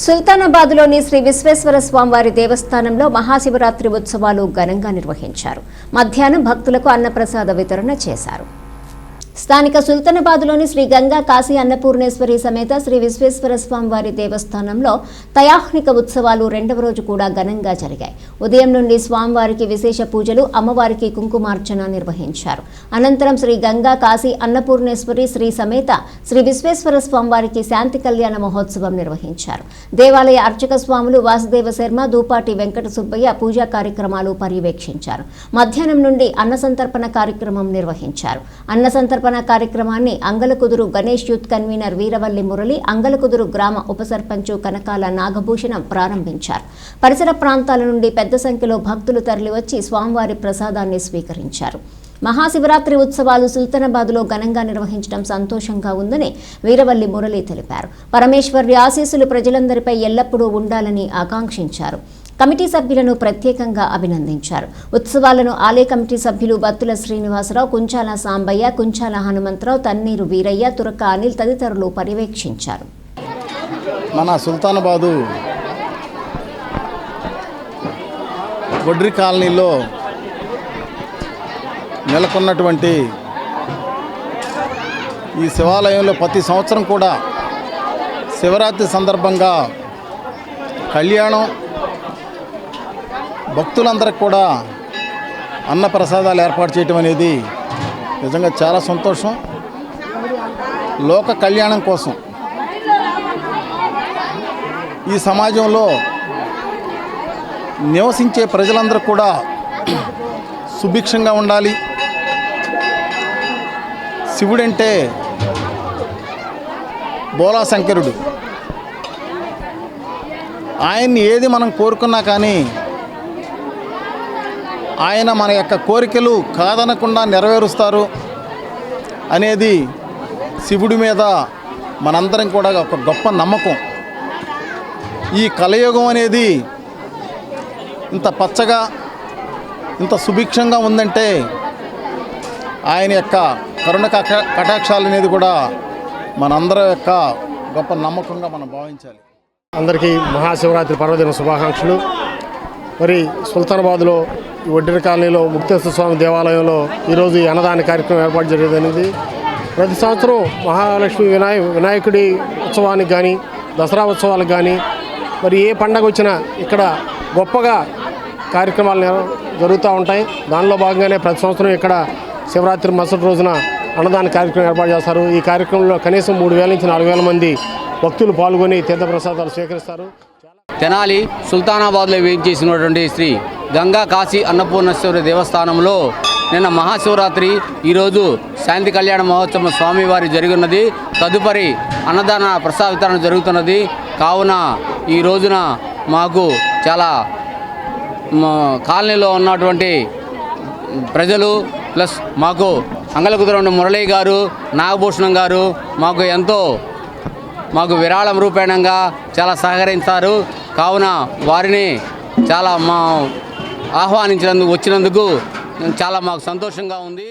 సుల్తానాబాద్లోని శ్రీ విశ్వేశ్వర స్వామివారి దేవస్థానంలో మహాశివరాత్రి ఉత్సవాలు ఘనంగా నిర్వహించారు. మధ్యాహ్నం భక్తులకు అన్నప్రసాద వితరణ చేశారు. స్థానిక సుల్తానాబాద్లోని శ్రీ గంగా కాశీ అన్నపూర్ణేశ్వరి సమేత శ్రీ విశ్వేశ్వర స్వామివారి దేవస్థానంలో తయాహ్నిక ఉత్సవాలు రెండవ రోజు కూడా ఘనంగా జరిగాయి. ఉదయం నుండి స్వామివారికి విశేష పూజలు, అమ్మవారికి కుంకుమార్చన నిర్వహించారు. అనంతరం శ్రీ గంగా కాశీ అన్నపూర్ణేశ్వరి శ్రీ సమేత శ్రీ విశ్వేశ్వర స్వామివారికి శాంతి కళ్యాణ మహోత్సవం నిర్వహించారు. దేవాలయ అర్చక స్వాములు వాసుదేవ శర్మ, దూపాటి వెంకట సుబ్బయ్య పూజా కార్యక్రమాలు పర్యవేక్షించారు. మధ్యాహ్నం నుండి అన్న సంతర్పణ కార్యక్రమం నిర్వహించారు. అన్న సంతర్పణ కార్యక్రమాన్ని అంగలకుదురు గణేష్ యూత్ కన్వీనర్ వీరవల్లి మురళి, అంగలకుదురు గ్రామ ఉప సర్పంచ్ కనకాల నాగభూషణం ప్రారంభించారు. పరిసర ప్రాంతాల నుండి పెద్ద సంఖ్యలో భక్తులు తరలివచ్చి స్వామివారి ప్రసాదాన్ని స్వీకరించారు. మహాశివరాత్రి ఉత్సవాలు సుల్తానాబాద్లో ఘనంగా నిర్వహించడం సంతోషంగా ఉందని వీరవల్లి మురళి తెలిపారు. పరమేశ్వరి ఆశీస్సులు ప్రజలందరిపై ఎల్లప్పుడూ ఉండాలని ఆకాంక్షించారు. కమిటీ సభ్యులను ప్రత్యేకంగా అభినందించారు. ఉత్సవాలను ఆలయ కమిటీ సభ్యులు బత్తుల శ్రీనివాసరావు, కుంచాల సాంబయ్య, కుంచాల హనుమంతరావు, తన్నీరు వీరయ్య, తురక అనిల్ తదితరులు పర్యవేక్షించారు. మన సుల్తానాబాదు వడ్రి కాలనీలో నెలకొన్నటువంటి ఈ శివాలయంలో ప్రతి సంవత్సరం కూడా శివరాత్రి సందర్భంగా కళ్యాణం, భక్తులందరికీ కూడా అన్న ప్రసాదాలు ఏర్పాటు చేయటం అనేది నిజంగా చాలా సంతోషం. లోక కళ్యాణం కోసం ఈ సమాజంలో నివసించే ప్రజలందరూ కూడా సుభిక్షంగా ఉండాలి. శివుడంటే బోలాశంకరుడు. ఆయన్ని ఏది మనం కోరుకున్నా కానీ ఆయన మన యొక్క కోరికలు కాదనకుండా నెరవేరుస్తారు అనేది శివుడి మీద మనందరం కూడా ఒక గొప్ప నమ్మకం. ఈ కలయుగం అనేది ఇంత పచ్చగా, ఇంత సుభిక్షంగా ఉందంటే ఆయన యొక్క కరుణ కటాక్షాలు అనేది కూడా మనందరి యొక్క గొప్ప నమ్మకంగా మనం భావించాలి. అందరికీ మహాశివరాత్రి పర్వదిన శుభాకాంక్షలు. మరి సుల్తానాబాద్లో ఈ వడ్డెర కాలనీలో ముక్తేశ్వర స్వామి దేవాలయంలో ఈరోజు ఈ అన్నదాన కార్యక్రమం ఏర్పాటు జరిగేదనేది ప్రతి సంవత్సరం మహాలక్ష్మి వినాయకుడి ఉత్సవానికి కానీ, దసరా ఉత్సవాలకు కానీ, మరి ఏ పండగ వచ్చినా ఇక్కడ గొప్పగా కార్యక్రమాలు జరుగుతూ ఉంటాయి. దానిలో భాగంగానే ప్రతి సంవత్సరం ఇక్కడ శివరాత్రి మరుసటి రోజున అన్నదాన కార్యక్రమం ఏర్పాటు చేస్తారు. ఈ కార్యక్రమంలో కనీసం 3,000 నుంచి 4,000 మంది భక్తులు పాల్గొని తీర్థప్రసాదాలు స్వీకరిస్తారు. తెనాలి సుల్తానాబాద్లో వేయించేసినటువంటి శ్రీ గంగా కాశీ అన్నపూర్ణేశ్వరి దేవస్థానంలో నిన్న మహాశివరాత్రి, ఈరోజు శాంతి కళ్యాణ మహోత్సవం స్వామివారి జరిగినది. తదుపరి అన్నదాన ప్రసాద వితరణ జరుగుతున్నది. కావున ఈ రోజున మాకు చాలా కాలనీలో ఉన్నటువంటి ప్రజలు ప్లస్ మాకు అంగలకుదురు మురళి గారు, నాగభూషణం గారు మాకు విరాళం రూపేణంగా చాలా సహకరించారు. కావున వారిని చాలా ఆహ్వానించినందుకు వచ్చినందుకు చాలా మాకు సంతోషంగా ఉంది.